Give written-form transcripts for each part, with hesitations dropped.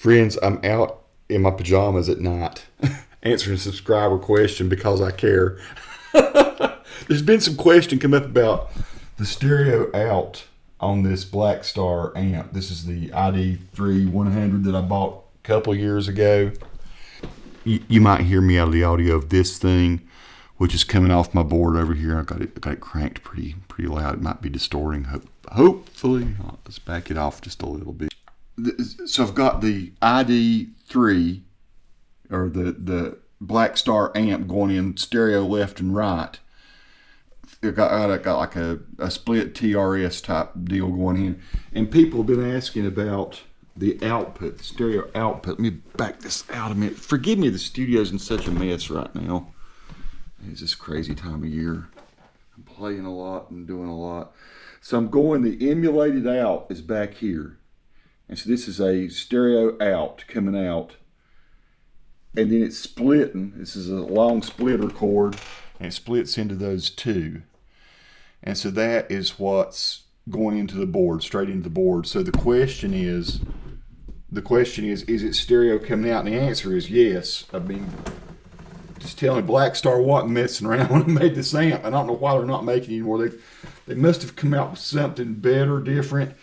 Friends, I'm out in my pajamas at night answering a subscriber question because I care. There's been some question come up about the stereo out on this Blackstar amp. This is the ID3 100 that I bought a couple years ago. You might hear me out of the audio of this thing, which is coming off my board over here. I got it cranked pretty loud. It might be distorting. Hopefully, let's back it off just a little bit. So I've got the ID3 or the Blackstar amp going in stereo left and right. I got like a split TRS type deal going in, and people have been asking about the output, the stereo output. Let me back this out a minute. Forgive me, the studio's in such a mess right now. It's this crazy time of year. I'm playing a lot and doing a lot. So I'm going, the emulated out is back here. And so this is a stereo out coming out. And then it's splitting. This is a long splitter cord. And it splits into those two. And so that is what's going into the board, straight into the board. So the question is it stereo coming out? And the answer is yes. I mean, just telling Blackstar wasn't messing around when I made this amp. I don't know why they're not making it anymore. They must have come out with something better, different.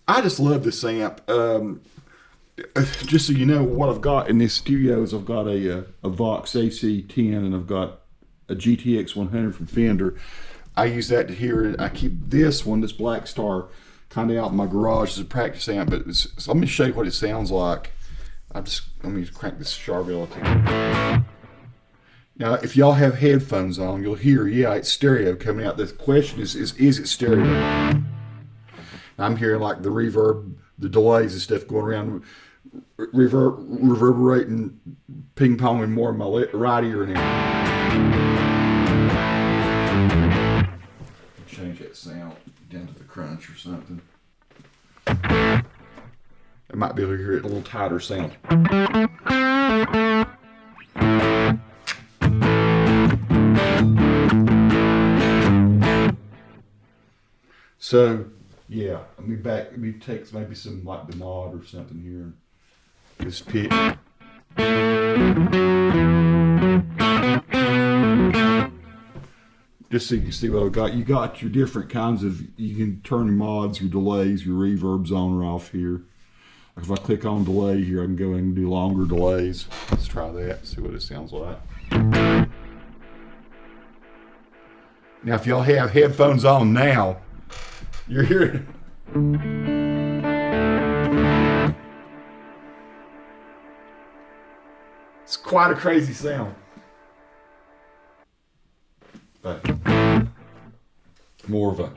I just love this amp. Just so you know, what I've got in this studio is I've got a Vox AC10 and I've got a GTX 100 from Fender. I use that to hear it. I keep this one, this Blackstar, kind of out in my garage as a practice amp. But so let me show you what it sounds like. Let me crank this Charvel up here. Now, if y'all have headphones on, you'll hear, yeah, it's stereo coming out. The question is it stereo? I'm hearing like the reverb, the delays and stuff going around, reverberating, ping-ponging more in my right ear now. Change that sound down to the crunch or something. I might be able to hear it a little tighter sound. So, yeah, let me take maybe some like the mod or something here. This pitch. Just so you can see what I've got. You got your different kinds of, you can turn your mods, your delays, your reverbs on or off here. Like if I click on delay here, I can go and do longer delays. Let's try that, see what it sounds like. Now, if y'all have headphones on now, you're hearing. It's quite a crazy sound. But more of a.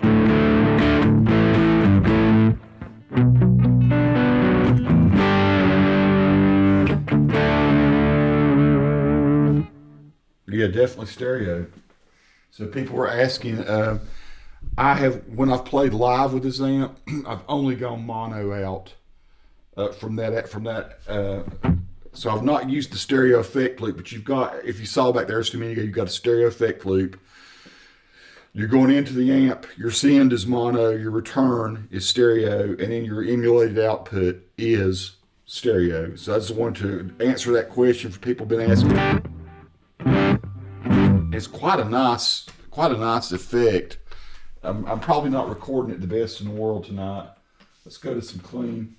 Yeah, definitely stereo. So people were asking, when I've played live with this amp, I've only gone mono out from that. So I've not used the stereo effect loop, but you've got, if you saw back there just a minute ago, you've got a stereo effect loop. You're going into the amp, your send is mono, your return is stereo, and then your emulated output is stereo. So I just wanted to answer that question for people who've been asking. It's quite a nice effect. I'm probably not recording it the best in the world tonight. Let's go to some clean.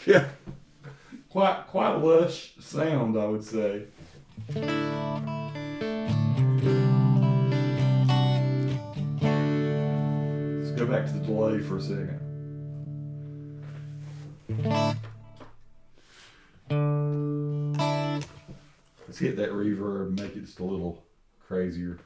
Yeah, quite a lush sound, I would say. Let's go back to the delay for a second. Let's hit that reverb and make it just a little crazier.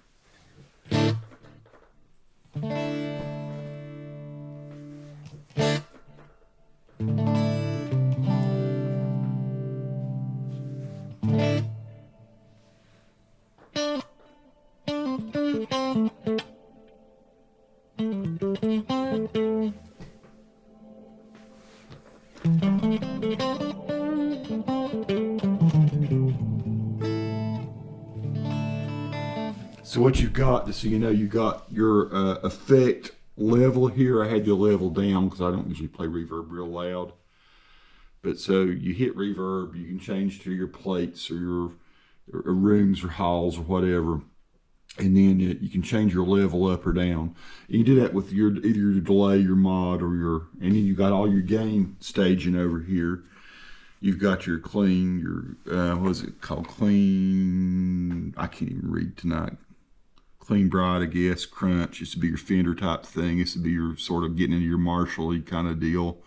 So what you've got, just so you know, you got your effect level here. I had your level down because I don't usually play reverb real loud. But so you hit reverb, you can change to your plates or your rooms or halls or whatever. And then you can change your level up or down. You do that with either your delay, your mod, or and then you got all your gain staging over here. You've got your clean, what is it called? Clean, I can't even read tonight. Clean bright, I guess, crunch. This would be your Fender type thing. This would be your sort of getting into your Marshall-y kind of deal.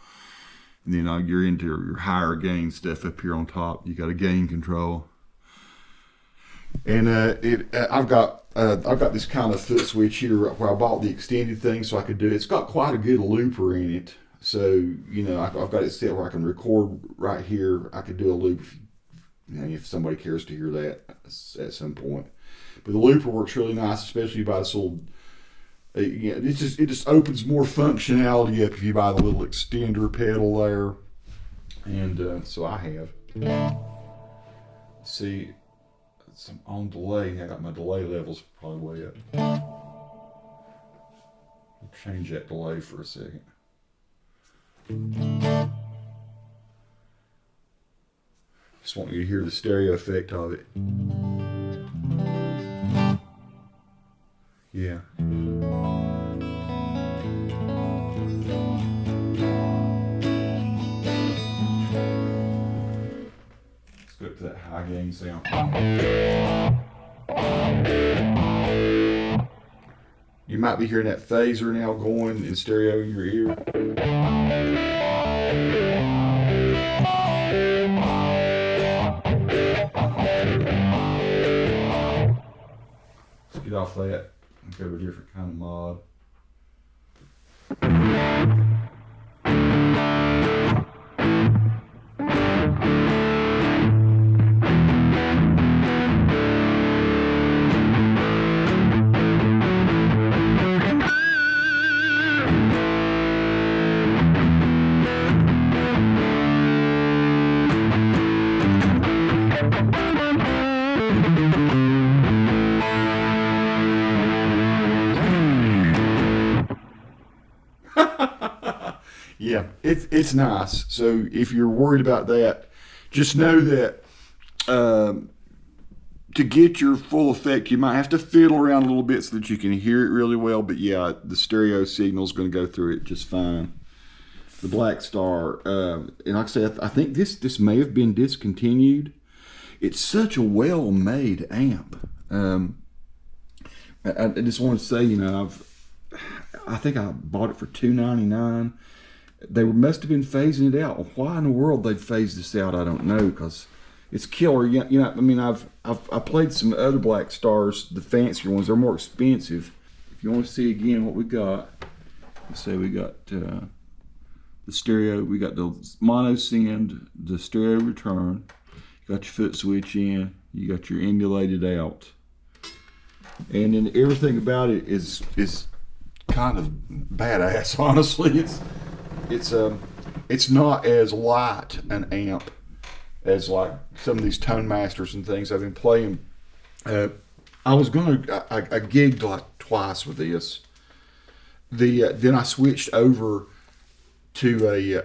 And then you're into your higher gain stuff up here on top. You got a gain control. And I've got this kind of foot switch here where I bought the extended thing so I could do it. It's got quite a good looper in it. So, you know, I've got it set where I can record right here. I could do a loop if somebody cares to hear that at some point. But the looper works really nice, especially by this little. It just opens more functionality up if you buy the little extender pedal there. And so I have. See, I'm on delay. I got my delay levels probably way up. I'll change that delay for a second. Just want you to hear the stereo effect of it. Yeah. Let's go up to that high gain sound. You might be hearing that phaser now going in stereo in your ear. Let's get off that and go to a different kind of mod. Yeah, it's nice. So if you're worried about that, just know that to get your full effect, you might have to fiddle around a little bit so that you can hear it really well. But yeah, the stereo signal is going to go through it just fine. The Blackstar, and like I said, I think this may have been discontinued. It's such a well-made amp. I just want to say, you know, I think I bought it for $2.99. They must have been phasing it out. Why in the world they'd phase this out, I don't know, because it's killer. You know, I mean, I've played some other Blackstars, the fancier ones. They're more expensive. If you want to see again what we got, let's say we got the stereo. We got the mono send, the stereo return. You got your foot switch in. You got your emulated out, and then everything about it is kind of badass. Honestly, it's not as light an amp as like some of these Tone Masters and things I've been playing. I gigged like twice with this. Then I switched over to a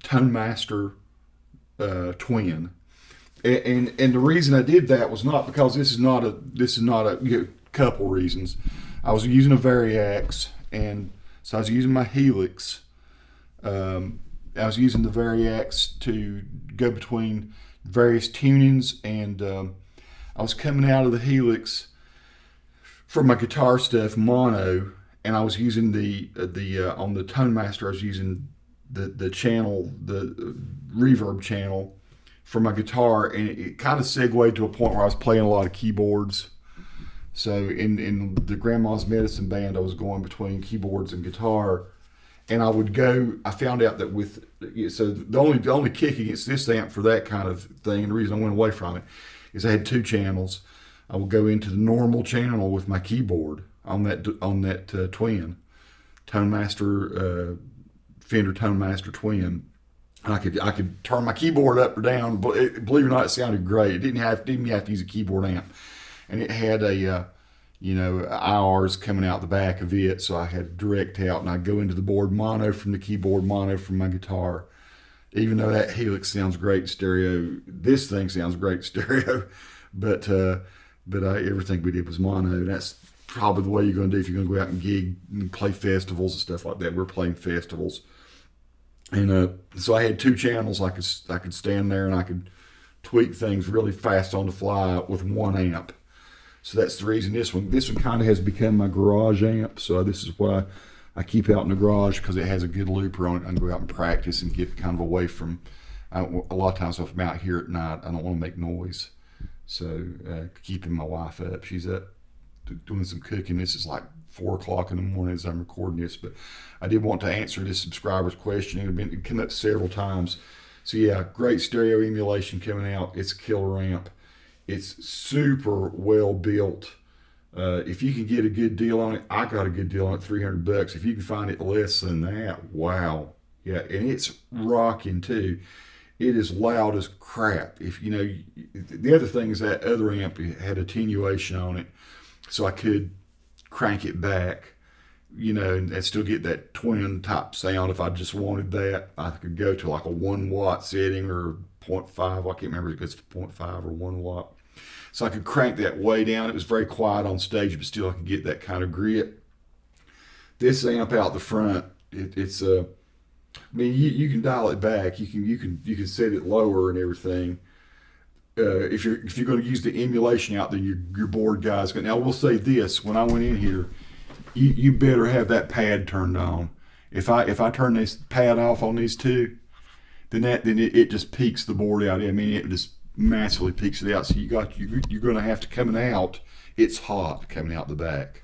Tone Master Twin, and the reason I did that was not because this is not a couple reasons. I was using a Variax, and so I was using my Helix. I was using the Variax to go between various tunings, and I was coming out of the Helix for my guitar stuff mono, and I was using the on the Tone Master I was using the channel, the reverb channel, for my guitar, and it kind of segued to a point where I was playing a lot of keyboards. So in the Grandma's Medicine band, I was going between keyboards and guitar, and I would go. I found out that with so the only kick against this amp for that kind of thing, and the reason I went away from it is I had two channels. I would go into the normal channel with my keyboard on that Twin Tone Master Fender Tone Master Twin. I could turn my keyboard up or down. Believe it or not, it sounded great. It didn't have to use a keyboard amp, and it had a IRs coming out the back of it, so I had direct out, and I'd go into the board mono from the keyboard, mono from my guitar. Even though that Helix sounds great in stereo, this thing sounds great in stereo, but everything we did was mono, and that's probably the way you're going to do if you're going to go out and gig and play festivals and stuff like that. We're playing festivals. And so I had two channels. I could stand there and I could tweak things really fast on the fly with one amp. So that's the reason this one kind of has become my garage amp. So this is what I keep out in the garage because it has a good looper on it. I can go out and practice and get kind of away from. A lot of times if I'm out here at night, I don't want to make noise. So keeping my wife up. She's up doing some cooking. This is like 4 o'clock in the morning as I'm recording this, but I did want to answer this subscriber's question. It come up several times. So yeah, great stereo emulation coming out. It's a killer amp. It's super well built. If you can get a good deal on it, I got a good deal on it, $300. If you can find it less than that, wow. Yeah, and it's rocking too. It is loud as crap. If you know, the other thing is that other amp had attenuation on it, so I could crank it back, and still get that twin type sound. If I just wanted that, I could go to like a 1 watt setting or 0.5. I can't remember if it's 0.5 or 1 watt. So I could crank that way down. It was very quiet on stage, but still I could get that kind of grit. This amp out the front, it's I mean, you can dial it back. You can set it lower and everything. If you're going to use the emulation out there, your board guys. Now, we'll say this: when I went in here, you better have that pad turned on. If I turn this pad off on these two, then it just peaks the board out. I mean, it just massively peaks it out. So you're going to have to coming out. It's hot coming out the back.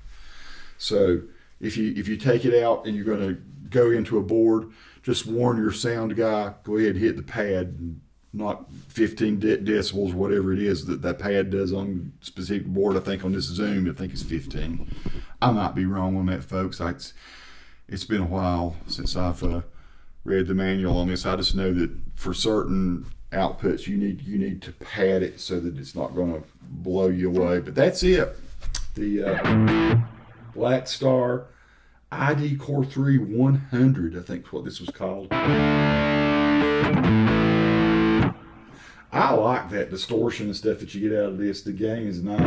So if you take it out and you're going to go into a board, just warn your sound guy. Go ahead and hit the pad. And not 15 decibels, whatever it is that pad does on a specific board. I think on this Zoom, I think it's 15. I might be wrong on that, folks. It's been a while since I've read the manual on this. I just know that for certain outputs, you need to pad it so that it's not going to blow you away. But that's it. The Blackstar ID Core 3 100, I think is what this was called. I like that distortion and stuff that you get out of this. The gain is nice.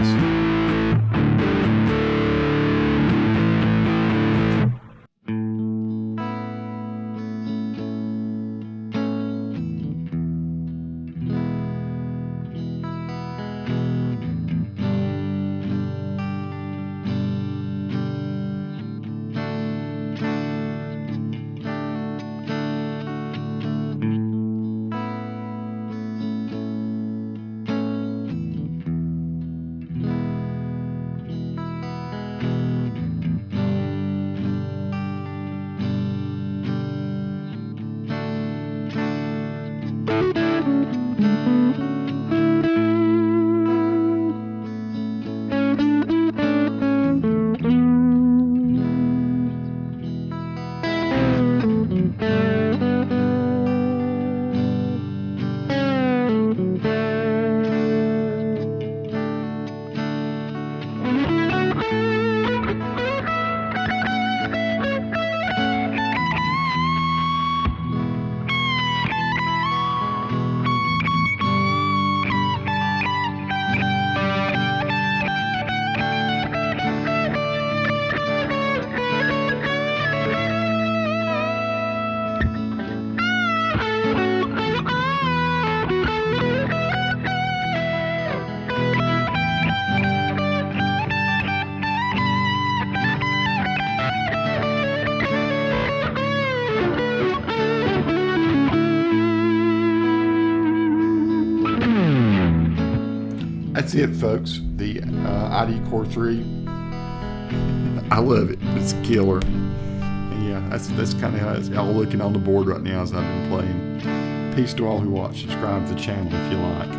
that's it, folks. The ID Core 3. I love it. It's a killer. And yeah, that's kind of how it's all looking on the board right now as I've been playing. Peace to all who watch. Subscribe to the channel if you like.